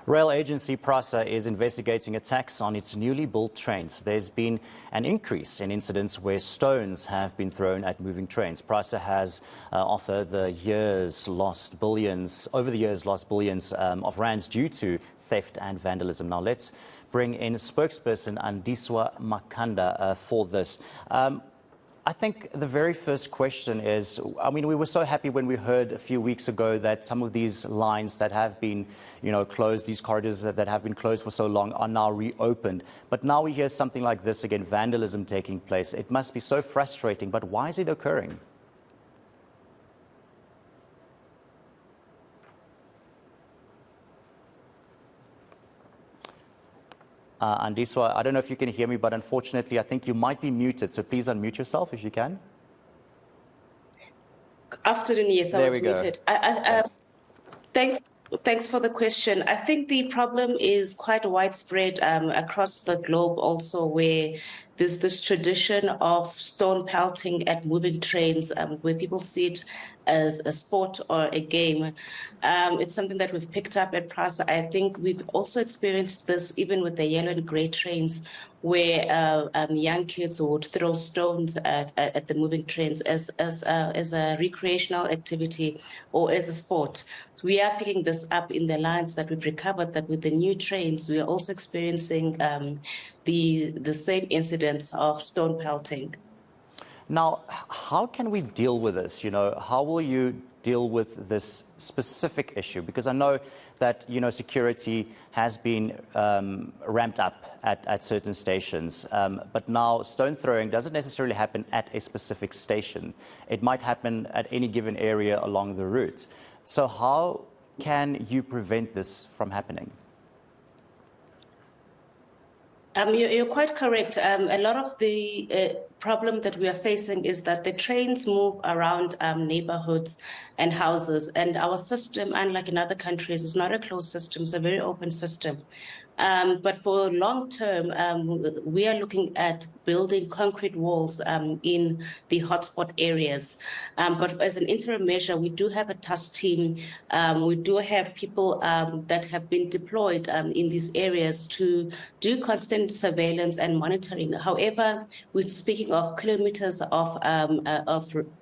Rail agency Prasa is investigating attacks on its newly built trains. There's been an increase in incidents where stones have been thrown at moving trains. Prasa has over the years lost billions of rands due to theft and vandalism. Now let's bring in spokesperson Andiswa Makanda for this. I think the very first question is, we were so happy when we heard a few weeks ago that some of these lines that have been, closed, these corridors that have been closed for so long are now reopened. But now we hear something like this again, vandalism taking place. It must be so frustrating, but why is it occurring? Andiswa, I don't know if you can hear me, but unfortunately, I think you might be muted. So please unmute yourself if you can. Afternoon, yes, I was muted. Thanks for the question. I think the problem is quite widespread across the globe also, where there's this tradition of stone pelting at moving trains, where people see it as a sport or a game. It's something that we've picked up at Prasa. I think we've also experienced this even with the yellow and grey trains, where young kids would throw stones at the moving trains as a recreational activity or as a sport. We are picking this up in the lines that we've recovered, that with the new trains, we are also experiencing the same incidents of stone pelting. Now, how can we deal with this? How will you deal with this specific issue? Because I know that, security has been ramped up at certain stations. But now stone throwing doesn't necessarily happen at a specific station. It might happen at any given area along the route. So how can you prevent this from happening? You're quite correct. A lot of the problem that we are facing is that the trains move around neighborhoods and houses. And our system, unlike in other countries, is not a closed system. It's a very open system. But for long term, we are looking at building concrete walls in the hotspot areas. But as an interim measure, we do have a task team. We do have people that have been deployed in these areas to do constant surveillance and monitoring. However, we're speaking of kilometers of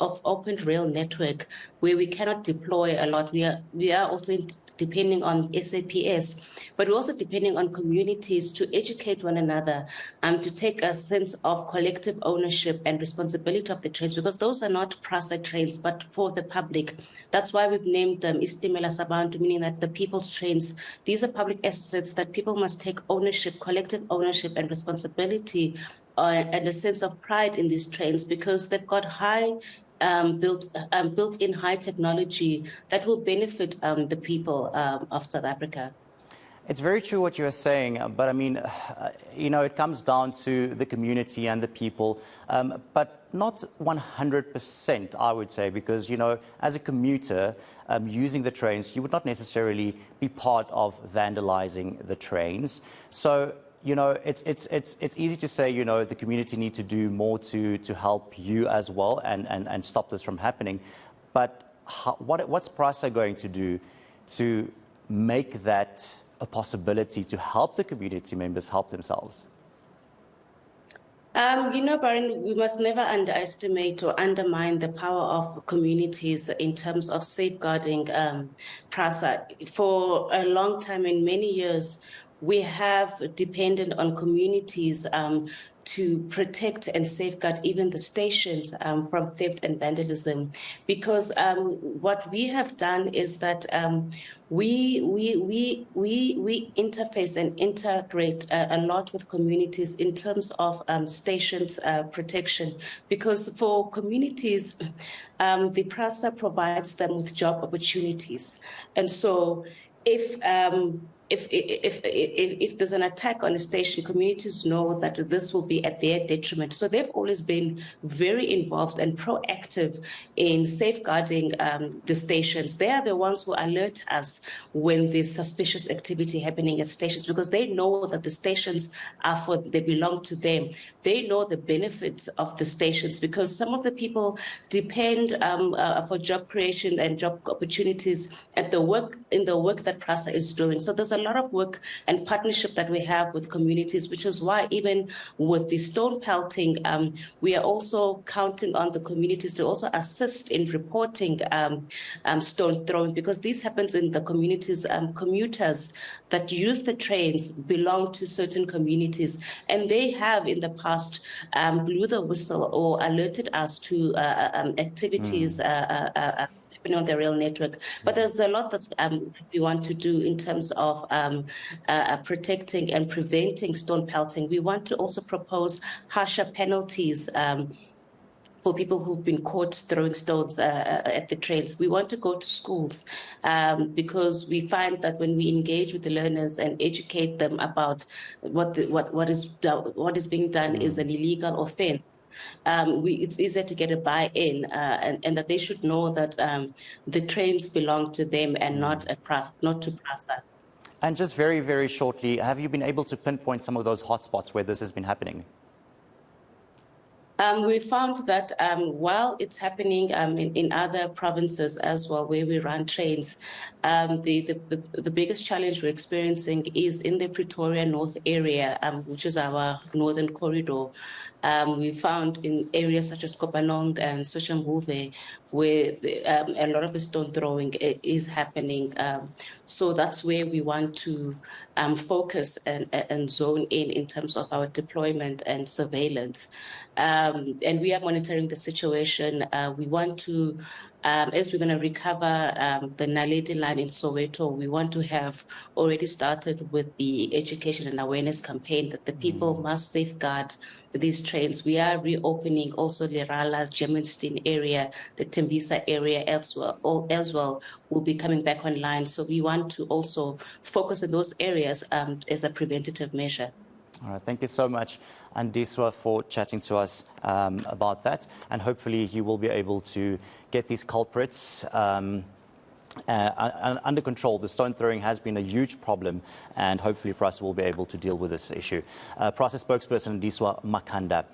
open rail network where we cannot deploy a lot. We are also depending on SAPS, but we're also depending on communities to educate one another, to take a sense of collective ownership and responsibility of the trains, because those are not Prasa trains, but for the public. That's why we've named them Istimela Sabantu, meaning that the people's trains. These are public assets that people must take ownership, collective ownership and responsibility, and a sense of pride in these trains, because they've got built-in high technology that will benefit the people of South Africa. It's very true what you're saying, but it comes down to the community and the people, but not 100%, I would say, because, as a commuter using the trains, you would not necessarily be part of vandalizing the trains. So, it's easy to say, the community need to do more to help you as well and stop this from happening. But what's Prasa going to do to make that a possibility to help the community members help themselves? Baron, we must never underestimate or undermine the power of communities in terms of safeguarding Prasa. For a long time, in many years, we have depended on communities to protect and safeguard even the stations from theft and vandalism. Because what we have done is that we interface and integrate a lot with communities in terms of stations protection. Because for communities, the Prasa provides them with job opportunities. And so if there's an attack on a station, communities know that this will be at their detriment. So they've always been very involved and proactive in safeguarding the stations. They are the ones who alert us when there's suspicious activity happening at stations, because they know that the stations they belong to them. They know the benefits of the stations, because some of the people depend for job creation and job opportunities in the work that Prasa is doing. So there's a lot of work and partnership that we have with communities, which is why even with the stone pelting, we are also counting on the communities to also assist in reporting stone throwing, because this happens in the communities. Commuters that use the trains belong to certain communities, and they have in the past blew the whistle or alerted us to activities on the rail network. But there's a lot that we want to do in terms of protecting and preventing stone pelting. We want to also propose harsher penalties for people who've been caught throwing stones at the trains. We want to go to schools because we find that when we engage with the learners and educate them about what is being done is an illegal offense, it's easier to get a buy-in, and that they should know that the trains belong to them and not to Prasa. And just very, very shortly, have you been able to pinpoint some of those hotspots where this has been happening? We found that while it's happening in other provinces as well, where we run trains, the biggest challenge we're experiencing is in the Pretoria North area, which is our northern corridor. We found in areas such as Kopanong and Soshanguve, where a lot of the stone throwing is happening. So that's where we want to focus and zone in terms of our deployment and surveillance. And we are monitoring the situation. We want to, as we're going to recover the Naledi line in Soweto, we want to have already started with the education and awareness campaign that the people must safeguard these trains. We are reopening also Lerala, Germiston area, the Tembisa area as well will be coming back online. So we want to also focus on those areas as a preventative measure. All right, thank you so much, Andiswa, for chatting to us about that. And hopefully you will be able to get these culprits under control. The stone throwing has been a huge problem, and hopefully Prasa will be able to deal with this issue. Prasa spokesperson Andiswa Makanda.